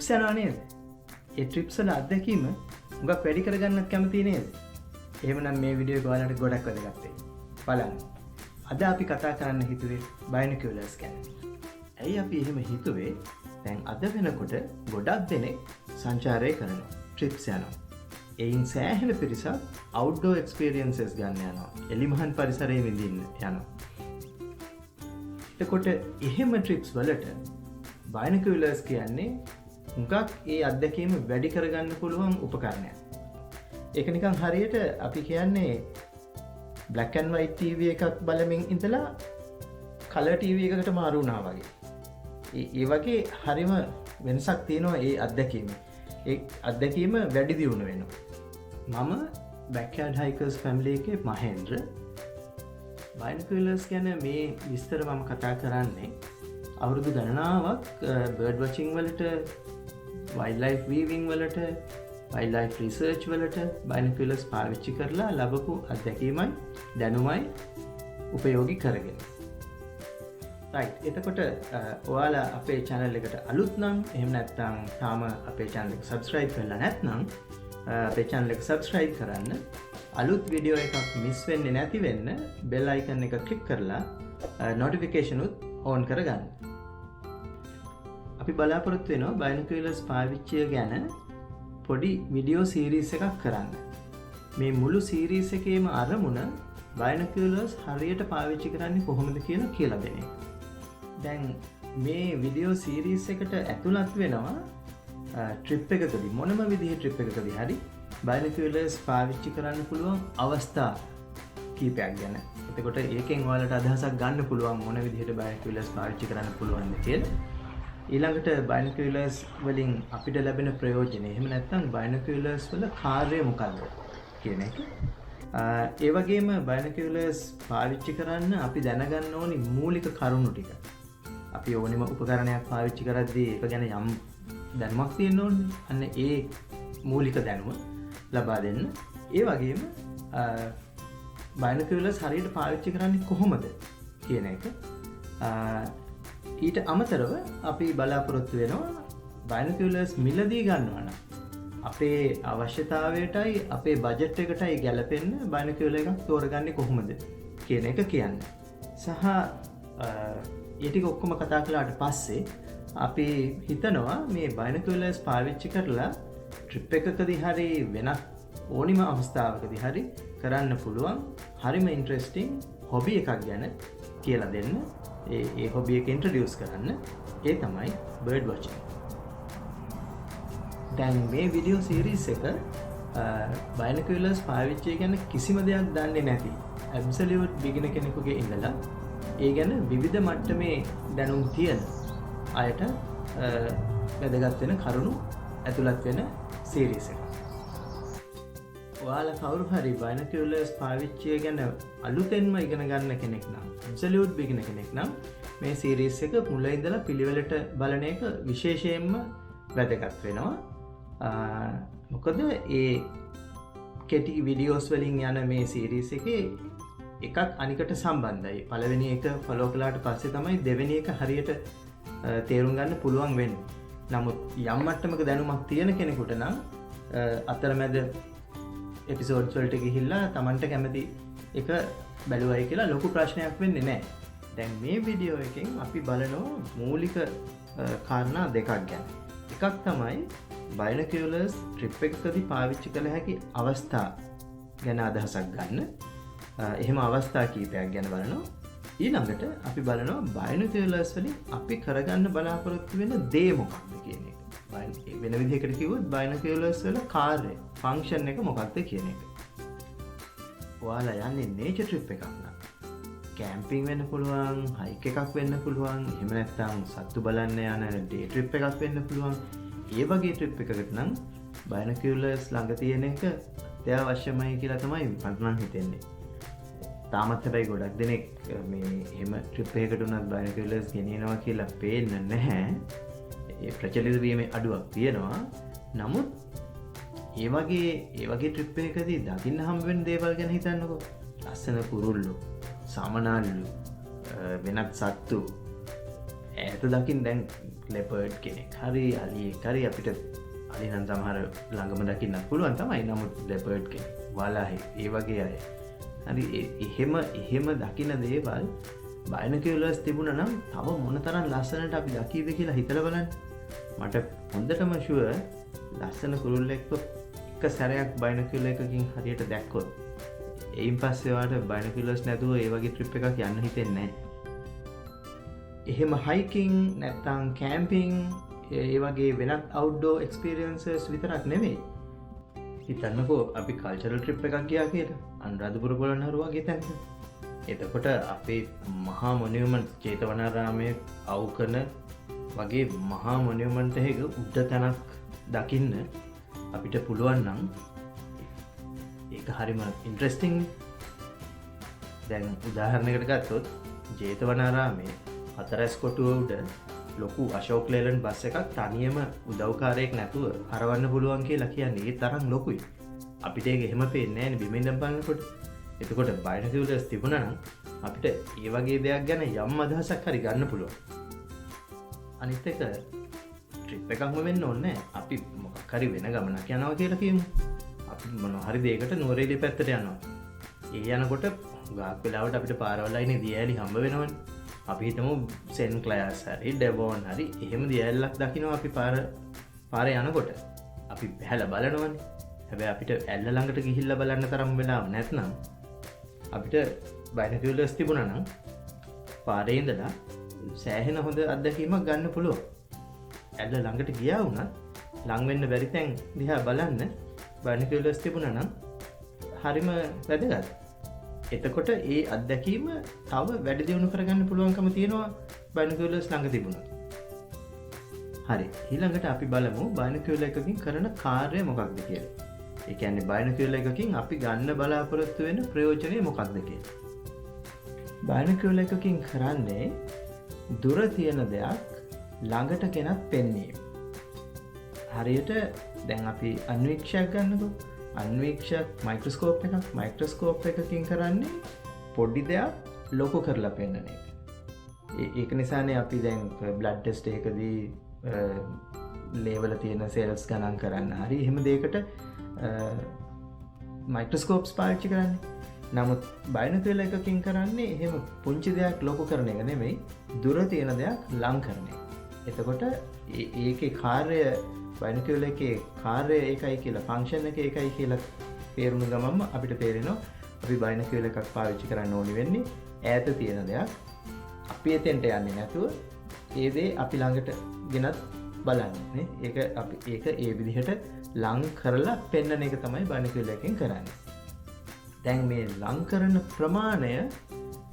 Trips යනවා නේද? ඒ trips වල අත්දැකීම උඟක් වැඩි කරගන්නත් කැමති නේද? එහෙමනම් මේ වීඩියෝ එක ඔයාලට ගොඩක් වැදගත් වෙයි. බලන්න. අද අපි කතා කරන්න හිතුවේ බයිනොකියුලර්ස් ගැන. ඇයි අපි එහෙම හිතුවේ? දැන් අද වෙනකොට ගොඩක් දෙනෙක් සංචාරය කරනවා. ට්‍රිප්ස් යනවා. එයින් සෑහෙන පිරිසක් අවුට්ඩෝර් එක්ස්පීරියන්සස් ගන්න යනවා. එලිමහන් පරිසරයේ විඳින්න යනවා. එතකොට එහෙම ට්‍රිප්ස් වලට බයිනොකියුලර්ස් කියන්නේ හුඟක් ඒ අත්දැකීම වැඩි කරගන්න පුළුවන් උපකරණයක්. ඒක නිකන් හරියට අපි කියන්නේ black and white TV එකක් බලමින් ඉඳලා color TV එකකට මාරු වුණා වගේ. ඒ වගේ හරිම වෙනසක් තියෙනවා ඒ අත්දැකීම. ඒ අත්දැකීම වැඩි දියුණු වෙනවා. මම backyard hikers family එකේ මහේන්ද්‍ර. බයිනොකියුලර්ස් ගැන මේ විස්තර මම කතා කරන්නේ අවුරුදු ගණනාවක් බර්ඩ් වොචින් වලට, වයිල්ඩ්ලයිෆ් වීවිං වලට, වයිල්ඩ්ලයිෆ් රිසර්ච් වලට බයිනොකියුලර්ස් පාවිච්චි කරලා ලැබපු අත්දැකීමයි දැනුමයි උපයෝගී කරගෙන. රයිට්. එතකොට ඔයාලා අපේ channel එකට අලුත් නම්, එහෙම නැත්නම් තාම අපේ channel එක subscribe කරලා නැත්නම් අපේ channel එක subscribe කරන්න. අලුත් වීඩියෝ එකක් මිස් වෙන්නේ නැති වෙන්න bell icon එක click කරලා notification උත් on කරගන්න. අපි බලාපොරොත්තු වෙනවා බයිනොකියුලර්ස් පාවිච්චිය ගැන පොඩි වීඩියෝ සීරීස් එකක් කරන්න. මේ මුළු සීරීස් එකේම අරමුණ බයිනොකියුලර්ස් හරියට පාවිච්චි කරන්නේ කොහොමද කියලා දෙන එක. දැන් මේ වීඩියෝ සීරීස් එකට ඇතුළත් වෙනවා ට්‍රිප් එකකදී, මොනම විදිහේ ට්‍රිප් එකකදී හරි බයිනොකියුලර්ස් පාවිච්චි කරන්න පුළුවන් අවස්ථා කීපයක් ගැන. එතකොට ඒකෙන් ඔයාලට අදහසක් ගන්න පුළුවන් මොන විදිහට බයිනොකියුලර්ස් පාවිච්චි කරන්න පුළුවන්ද කියලා. ඊළඟට බයිනොකියුලර්ස් වලින් අපිට ලැබෙන ප්‍රයෝජන, එහෙම නැත්නම් බයිනොකියුලර්ස් වල කාර්යය මොකක්ද කියන එක. ඒ වගේම බයිනොකියුලර්ස් පාවිච්චි කරන්න අපි දැනගන්න ඕනි මූලික කරුණු ටික. අපි ඕනෙම උපකරණයක් පාවිච්චි කරද්දී ඒක ගැන යම් දැනුමක් තියෙන්න ඕනේ. අන්න ඒ මූලික දැනුම ලබා දෙන්න. ඒ වගේම බයිනොකියුලර්ස් හරියට පාවිච්චි කරන්නේ කොහොමද කියන එක. ඊට අමතරව අපි බලාපොරොත්තු වෙනවා බයිනොකියුලර්ස් මිලදී ගන්නවා නම් අපේ අවශ්‍යතාවයටයි අපේ බජට් එකටයි ගැලපෙන්න බයිනොකියුලර් එකක් තෝරගන්නේ කොහොමද කියන එක කියන්න. සහ ඒ ටික ඔක්කොම කතා කළාට පස්සේ අපි හිතනවා මේ බයිනොකියුලර්ස් පාවිච්චි කරලා ට්‍රිප් එකකදී හරි වෙනත් ඕනිම අවස්ථාවකදී හරි කරන්න පුළුවන් හරිම ඉන්ට්‍රෙස්ටිං හොබි එකක් ගැන කියලා දෙන්න. ඒ හොබි එක ඉන්ට්‍රොඩියුස් කරන්න. ඒ තමයි බර්ඩ් වොචින්. දැන් මේ වීඩියෝ සීරීස් එක බයිනොකියුලර්ස් පාවිච්චි ගැන කිසිම දෙයක් දන්නේ නැති ඇබ්සලියුට් බිගිනර් කෙනෙකුගේ ඉඳලා ඒ ගැන විවිධ මට්ටමේ දැනුම් තියෙන අයට වැදගත් වෙන කරුණු ඇතුළත් වෙන සීරීස් එකක්. ඔයාලා කවුරු හරි බයිනොකියුලර්ස් පාවිච්චිය ගැන අලුතෙන්ම ඉගෙන ගන්න කෙනෙක් නම්, ඇබ්සලියුට් බිගිනර් කෙනෙක් නම් මේ සීරීස් එක මුල ඉඳලා පිළිවෙලට බලන එක විශේෂයෙන්ම වැදගත් වෙනවා. මොකද ඒ කෙටි වීඩියෝස් වලින් යන මේ සීරීස් එකේ එකක් අනිකට සම්බන්ධයි. පළවෙනි එක ෆලෝ කළාට පස්සේ තමයි දෙවෙනි එක හරියට තේරුම් ගන්න පුළුවන් වෙන්නේ. නමුත් යම් මට්ටමක දැනුමක් තියෙන කෙනෙකුට නම් අතරමැද එපිසෝඩ්ස් වලට ගිහිල්ලා Tamanට කැමති එක බැලුවයි කියලා ලොකු ප්‍රශ්නයක් වෙන්නේ නැහැ. දැන් මේ වීඩියෝ එකෙන් අපි බලනවා මූලික කාරණා දෙකක් ගැන. එකක් තමයි බයිනොකියුලර්ස් ට්‍රිප් එකකදී පාවිච්චි කළ හැකි අවස්ථා ගැන අදහසක් ගන්න. එහෙම අවස්ථා කීපයක් ගැන බලනවා. ඊළඟට අපි බලනවා බයිනොකියුලර්ස් වලින් අපි කරගන්න බලාපොරොත්තු වෙන දේ මොකක්ද කියන එක. වෙන විදිහකට කිව්වොත් බයිනොකියුලර්ස් වල කාර්යය, ෆන්ක්ෂන් එක මොකක්ද කියන එක. ඔයාලා යන්නේ නේචර් ට්‍රිප් එකක් නම් කැම්පින් වෙන්න පුළුවන්, හයික් එකක් වෙන්න පුළුවන්, එහෙම නැත්නම් සත්තු බලන්න යන ඩේ ට්‍රිප් එකක් වෙන්න පුළුවන්. ඒ වගේ ට්‍රිප් එකකට නම් බයිනොකියුලර්ස් ළඟ තියෙන එක අත්‍යවශ්‍යමයි කියලා තමයි මට නම් හිතෙන්නේ. තාමත් හැබැයි ගොඩක් දෙනෙක් මේ එහෙම ට්‍රිප් එකකට උනත් බයිනොකියුලර්ස් ගෙනියනවා කියලා පේන්නේ නැහැ. ඒ ප්‍රචලිත වීමේ අඩුවක් තියෙනවා. නමුත් ඒ වගේ ට්‍රිප් එකකදී දකින්න හම්බ වෙන දේවල් ගැන හිතන්නකෝ. ලස්සන කුරුල්ලෝ, සමනල්ලු, වෙනත් සත්තු ඈත දකින්න දැන් ලෙපර්ඩ් කෙනෙක් හරි අලියෙක් හරි අපිට අලි නම් සමහර ළඟම දකින්නත් පුළුවන් තමයි. නමුත් ලෙපර්ඩ් කෙනෙක් වලාහේ ඒ වගේ අය හරි එහෙම දකින දේවල් බයිනොකියුලර්ස් තිබුණා නම් තව මොන තරම් ලස්සනට අපි දකීද කියලා හිතලා බලන්න. මට හොඳටම ෂුවර් ලස්සන කුරුල්ලෙක්ව එක සැරයක් බයිනොකියුලර් එකකින් හරියට දැක්කොත් එයින් පස්සේ ඔයාලට බයිනොකියුලර්ස් නැතුව ඒ වගේ ට්‍රිප් එකක් යන්න හිතෙන්නේ නැහැ. එහෙම හයිකින් නැත්තම් කැම්පින් ඒ වගේ වෙනත් අවුට්ඩෝර් එක්ස්පීරියන්සස් විතරක් නෙමෙයි. හිතන්නකෝ අපි කල්චරල් ට්‍රිප් එකක් ගියා කියලා අනුරාධපුර පොළොන්නරුව වගේ තැනක. එතකොට අපේ මහා මොනියුමන්ට් ජේතවනාරාමයේ අවු කරන වගේ මහා මොනියුමන්ට් එකක උඩ තැනක් දකින්න අපිට පුළුවන් නම් ඒක හරිම ඉන්ට්‍රෙස්ටිං. දැන් උදාහරණයකට ගත්තොත් ජේතවනාරාමයේ හතරැස් කොටුව උඩ ලොකු අශෝක් ලේලන්ඩ් බස් එකක් තනියම උදව්කාරයෙක් නැතුව හරවන්න පුළුවන් කියලා කියන්නේ ඒ තරම් ලොකුයි. අපිට ඒක එහෙම පේන්නේ නැහැ නේ බිම ඉඳන් බලනකොට. එතකොට බයිනොකියුලර්ස් තිබුණා නම් අපිට ඒ වගේ දෙයක් ගැන යම් අදහසක් හරි ගන්න පුළුවන්. අනිත් එක ට්‍රිප් එකක්ම වෙන්න ඕනේ නැහැ. අපි මොකක් හරි වෙන ගමනක් යනවා කියලා කියමු. අපි මොනවා හරි දෙයකට නුවරඑළිය පැත්තට යනවා. ඒ යනකොට ගාක් වෙලාවට අපිට පාරවල් අයිනේ දියඇලි හම්බ වෙනවනේ. අපි හිතමු සෙන් ක්ලෑස් හරි ඩෙවෝන් හරි එහෙම දියඇල්ලක් දකිනවා අපි පාරේ යනකොට. අපි බැහැලා බලනවනේ. හැබැයි අපිට ඇල්ල ළඟට ගිහිල්ලා බලන්න තරම් වෙලාවක් නැත්නම් අපිට බයිනොකියුලර්ස් තිබුණා නම් පාරේ ඉඳලා සෑහෙන හොඳ අත්දැකීමක් ගන්න පුළුවන්. ඇල්ල ළඟට ගියා වුණත් ලඟ වෙන්න බැරි තැන් දිහා බලන්න බයිනොකියුලර්ස් තිබුණා නම් හරිම වැදගත්. එතකොට ඒ අත්දැකීම තව වැඩි දියුණු කරගන්න පුළුවන්කම තියෙනවා බයිනොකියුලර්ස් ළඟ තිබුණොත්. හරි. ඊළඟට අපි බලමු බයිනොකියුලර් එකකින් කරන කාර්යය මොකක්ද කියලා. ඒ කියන්නේ බයිනොකියුලර් එකකින් අපි ගන්න බලාපොරොත්තු වෙන ප්‍රයෝජනය මොකක්ද කියලා. බයිනොකියුලර් එකකින් කරන්නේ දුර තියෙන දෙයක් ළඟට ගෙනත් පෙන්වීම. හරියට දැන් අපි අන්වීක්ෂයක් ගන්නකො. අන්වීක්ෂයක් මයික්‍රොස්කෝප් එකකින් කරන්නේ පොඩි දෙයක් ලොකු කරලා පෙන්වන එක. ඒක නිසානේ අපි දැන් බ්ලඩ් ටෙස්ට් එකකදී ලේවල තියෙන සෙල්ස් ගණන් කරන්න හරි එහෙම දෙයකට මයික්‍රොස්කෝප්ස් පාවිච්චි කරන්නේ. නමුත් බයිනොකියුලර් එකකින් කරන්නේ එහෙම පුංචි දෙයක් ලොකු කරන එක නෙමෙයි, දුර තියෙන දෙයක් ලං කරන එක. එතකොට ඒකේ කාර්යය බයිනොකියුලර් එකේ කාර්යය ඒකයි කියලා, ෆන්ක්ෂන් එක ඒකයි කියලා තේරුණු ගමන්ම අපිට තේරෙනවා අපි බයිනොකියුලර් එකක් පාවිච්චි කරන්න ඕනි වෙන්නේ ඈත තියෙන දෙයක් අපි එතෙන්ට යන්නේ නැතුව ඒ දේ අපි ළඟට ගෙනත් බලන්න නේ. ඒක ඒ විදිහට ලං කරලා පෙන්වන එක තමයි බයිනොකියුලර් එකෙන් කරන්නේ. දැන් මේ ලං කරන ප්‍රමාණය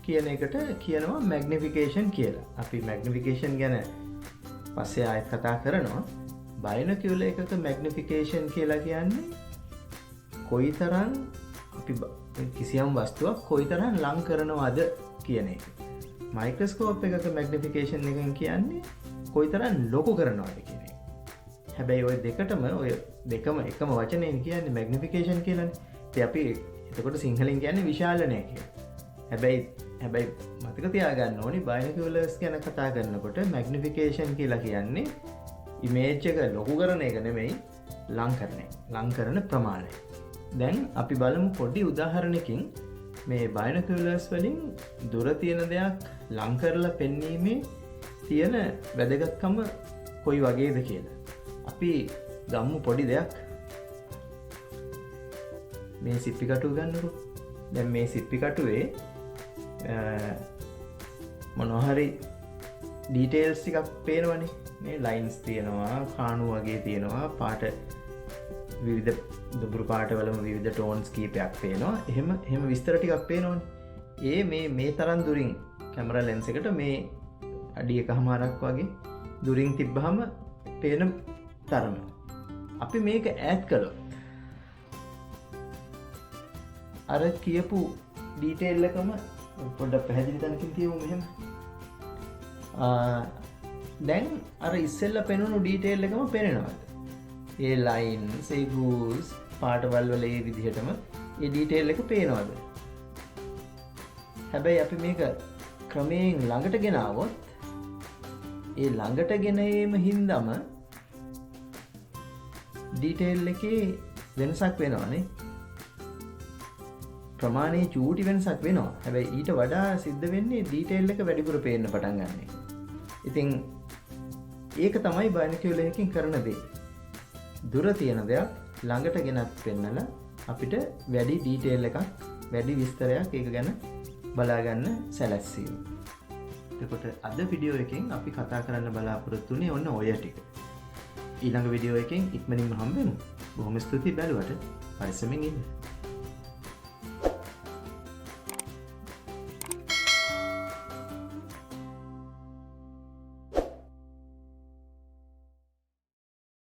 කියන එකට කියනවා මැග්නිෆිකේෂන් කියලා. අපි මැග්නිෆිකේෂන් ගැන පස්සේ ආයෙත් කතා කරනවා. බයිනොකියුලර් එකක මැග්නිෆිකේෂන් කියලා කියන්නේ කොයිතරම් අපි කිසියම් වස්තුවක් කොයිතරම් ලං කරනවද කියන එක. මයික්‍රොස්කෝප් එකක මැග්නිෆිකේෂන් එකෙන් කියන්නේ කොයිතරම් ලොකු කරනවද කියන එක. හැබැයි ওই දෙකම එකම වචනයෙන් කියන්නේ මැග්නිෆිකේෂන් කියලානේ. ඉතින් අපි එතකොට සිංහලෙන් කියන්නේ විශාලනය කියලා. හැබැයි මතක තියාගන්න ඕනි බයිනොකියුලර්ස් ගැන කතා කරනකොට මැග්නිෆිකේෂන් කියලා කියන්නේ ඉමේජ් එක ලොකු කරන එක නෙමෙයි, ලං කරන එක. ලං කරන ප්‍රමාණය. දැන් අපි බලමු පොඩි උදාහරණයකින් මේ බයිනොකියුලර්ස් වලින් දුර තියෙන දෙයක් ලං කරලා පෙන්වීමේ තියෙන වැදගත්කම කොයි වගේද කියලා. අපි ගමු පොඩි දෙයක්. මේ සිප්පි කටුව ගන්නකො. දැන් මේ සිප්පි කටුවේ මොනවා හරි ඩීටේල්ස් ටිකක් පේනවනේ. මේ ලයින්ස් තියෙනවා, කාණු වගේ තියෙනවා, පාට විවිධ දුඹුරු පාටවලම විවිධ ටෝන්ස් කීපයක් පේනවා. එහෙම විස්තර ටිකක් පේනවනේ. මේ තරම් දුරින් කැමරා ලෙන්ස් එකට මේ අඩි එකමාරක් වගේ දුරින් තිබ්බහම පේන තරම. අපි මේක ඈඩ් කළොත් අර කියපු ඩීටේල් එකම පොඩ්ඩක් පැහැදිලි තැනකින් තියමු මෙහෙම. දැන් අර ඉස්සෙල්ලා පෙනුණු ඩීටේල් එකම පේනවද? ඒ ලයින්ස්, ඒ ගූස්, පාටවල් වල ඒ විදිහටම ඒ ඩීටේල් එක පේනවද? හැබැයි අපි මේක ක්‍රමයෙන් ළඟට ගෙනාවොත් ඒ ළඟට ගෙනීම හින්දම ඩීටේල් එකේ වෙනසක් වෙනවානේ. ප්‍රමාණයේ චූටි වෙනසක් වෙනවා. හැබැයි ඊට වඩා සිද්ධ වෙන්නේ ඩීටේල් එක වැඩිපුර පේන්න පටන් ගන්න එක. ඉතින් ඒක තමයි බයිනොකියුලර් එකකින් කරන දේ. දුර තියෙන දෙයක් ළඟට ගෙනත් පෙන්නලා අපිට වැඩි ඩීටේල් එකක්, වැඩි විස්තරයක් ඒක ගැන බලා ගන්න සැලැස්සීම. එතකොට අද වීඩියෝ එකෙන් අපි කතා කරන්න බලාපොරොත්තු වෙන්නේ ඔන්න ඔය ටික. ඊළඟ වීඩියෝ එකෙන් ඉක්මනින්ම හම්බෙමු. බොහොම ස්තුතියි බැලුවට. පරිස්සමෙන් ඉන්න.